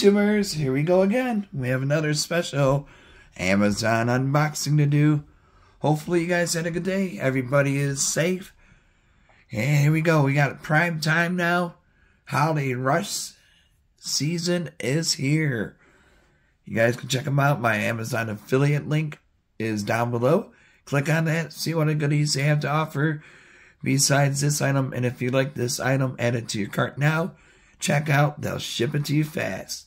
YouTubers, here we go again. We have another special Amazon unboxing to do. Hopefully you guys had a good day. Everybody is safe. And here we go. We got prime time now. Holiday rush season is here. You guys can check them out. My Amazon affiliate link is down below. Click on that. See what goodies they have to offer besides this item. And if you like this item, add it to your cart now. Check out. They'll ship it to you fast.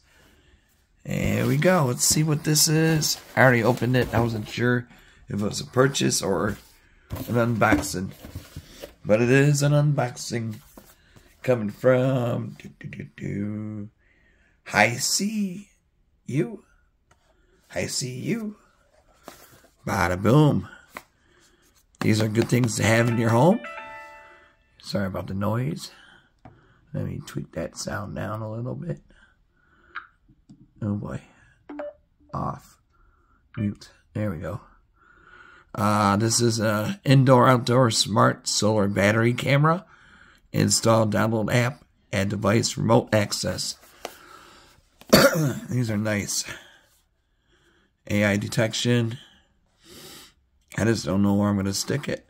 And here we go. Let's see what this is. I already opened it. I wasn't sure if it was a purchase or an unboxing. But it is an unboxing. Coming from HiSeeU. HiSeeU. Bada boom. These are good things to have in your home. Sorry about the noise. Let me tweak that sound down a little bit. Oh boy. Off. Mute. There we go. This is a indoor-outdoor smart solar battery camera. Install, download app, add device, remote access. These are nice. AI detection. I just don't know where I'm going to stick it.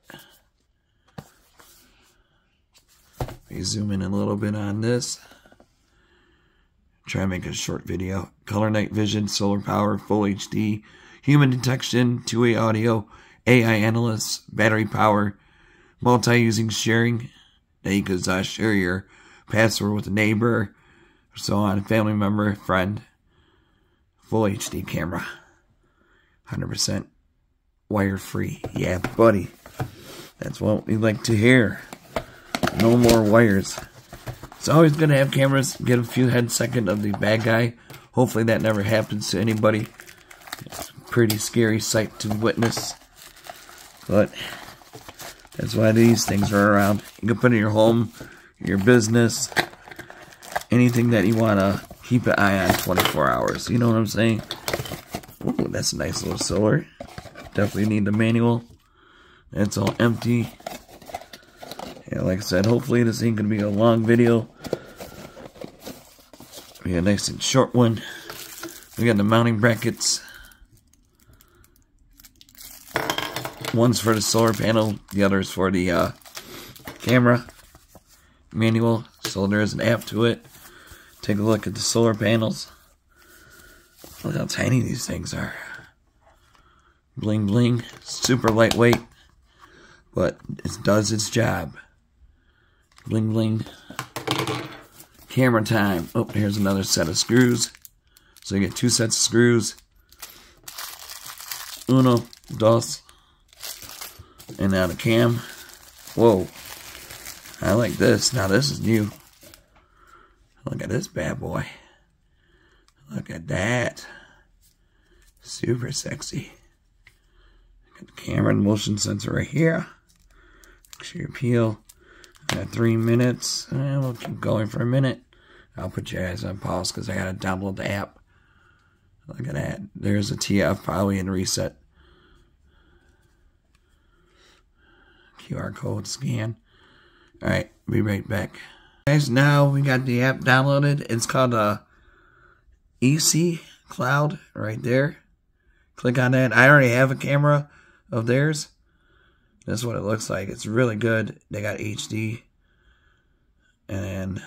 Let me zoom in a little bit on this. Try to make a short video. Color night vision, solar power, full HD, human detection, two-way audio, AI analyst, battery power, multi-using sharing. Now you can share your password with a neighbor, so on, family member, friend. Full HD camera. 100% wire-free. Yeah, buddy. That's what we like to hear. No more wires. It's always good to have cameras. Get a few head second of the bad guy. Hopefully that never happens to anybody. It's a pretty scary sight to witness. But that's why these things are around. You can put it in your home, your business, anything that you want to keep an eye on 24 hours. You know what I'm saying? Ooh, that's a nice little solar. Definitely need the manual. It's all empty. Yeah, like I said, hopefully this ain't going to be a long video. Be a nice and short one. We got the mounting brackets. One's for the solar panel, the other's for the camera manual. So there is an app to it. Take a look at the solar panels. Look how tiny these things are. Bling bling. Super lightweight, but it does its job. Bling bling. Camera time. Oh, here's another set of screws. So you get two sets of screws. Uno, dos. And now the cam. Whoa. I like this. Now this is new. Look at this bad boy. Look at that. Super sexy. Got the camera and motion sensor right here. Make sure you peel. Got 3 minutes. And we'll keep going for a minute. I'll put you guys on pause because I gotta download the app. Look at that. There's a TF probably in reset. QR code scan. Alright, be right back. Guys, now we got the app downloaded. It's called EC Cloud right there. Click on that. I already have a camera of theirs. That's what it looks like. It's really good. They got HD and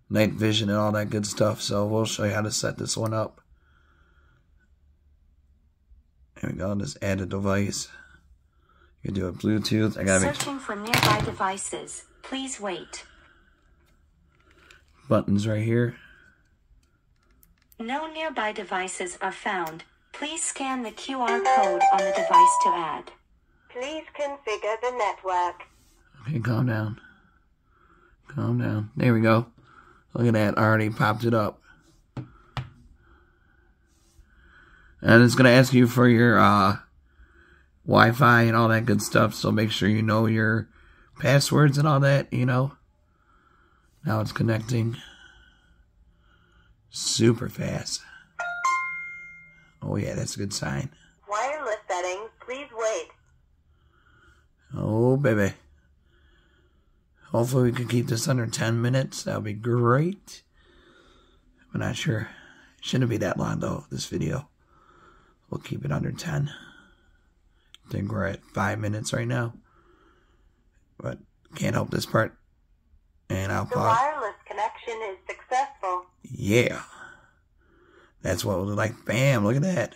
night vision and all that good stuff. So we'll show you how to set this one up. There we go. Just add a device. You can do a Bluetooth. I gotta Searching for nearby devices. Please wait. Buttons right here. No nearby devices are found. Please scan the QR code on the device to add. Please configure the network. Okay, calm down. Calm down. There we go. Look at that. I already popped it up. And it's going to ask you for your Wi-Fi and all that good stuff. So make sure you know your passwords and all that, you know. Now it's connecting. Super fast. Oh yeah, that's a good sign. Wireless settings, please wait. Oh baby. Hopefully we can keep this under 10 minutes. That would be great. I'm not sure. It shouldn't be that long though, this video. We'll keep it under 10. I think we're at 5 minutes right now. But can't help this part. And I'll The pause. wireless connection is successful. Yeah. That's what we'll do. Like, bam, look at that.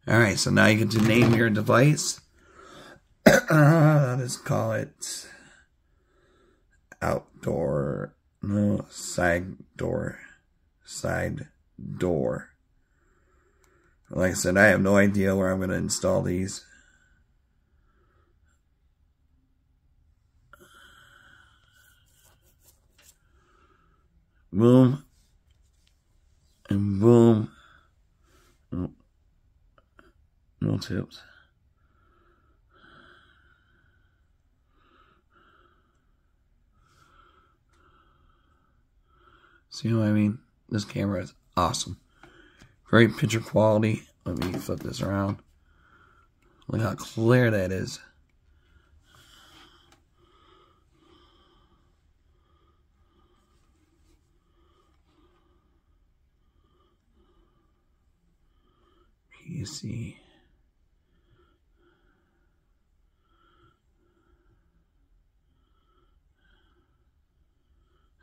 Alright, so now you get to name your device. I'll just call it outdoor, no, side door. Like I said, I have no idea where I'm going to install these. Boom. And boom. No tips. See what I mean? This camera is awesome. Great picture quality. Let me flip this around. Look how clear that is. PC.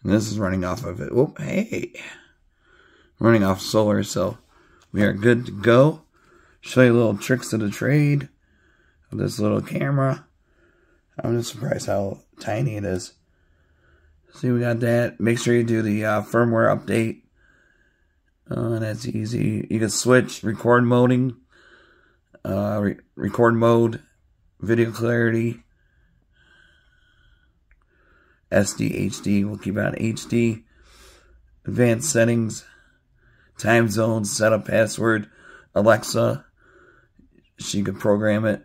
And this is running off of it. Oh, hey. Running off solar, so we are good to go. Show you little tricks of the trade of this little camera. I'm just surprised how tiny it is. See, we got that. Make sure you do the firmware update. That's easy. You can switch record moding, record mode, video clarity, SD, HD. We'll keep it on HD. Advanced settings, time zones, setup password, Alexa. She could program it.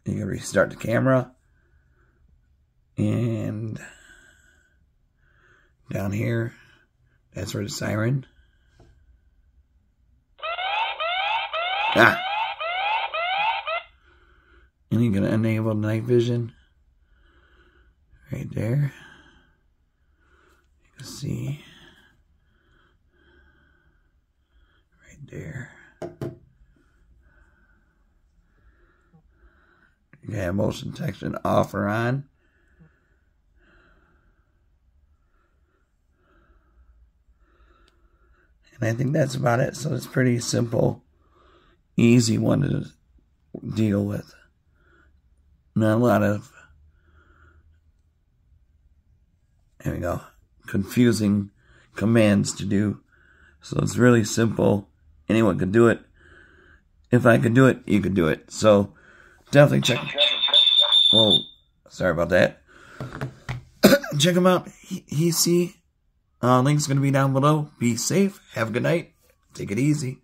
You can restart the camera. And down here, that's where the siren. And you're going to enable night vision. Right there. You can see. Right there. You can have motion detection off or on. And I think that's about it. So it's pretty simple. Easy one to deal with. Not a lot of, there we go, confusing commands to do. So it's really simple. Anyone can do it. If I could do it, you could do it. So definitely check. Whoa, sorry about that. Check them out. HiSeeU. Link's going to be down below. Be safe. Have a good night. Take it easy.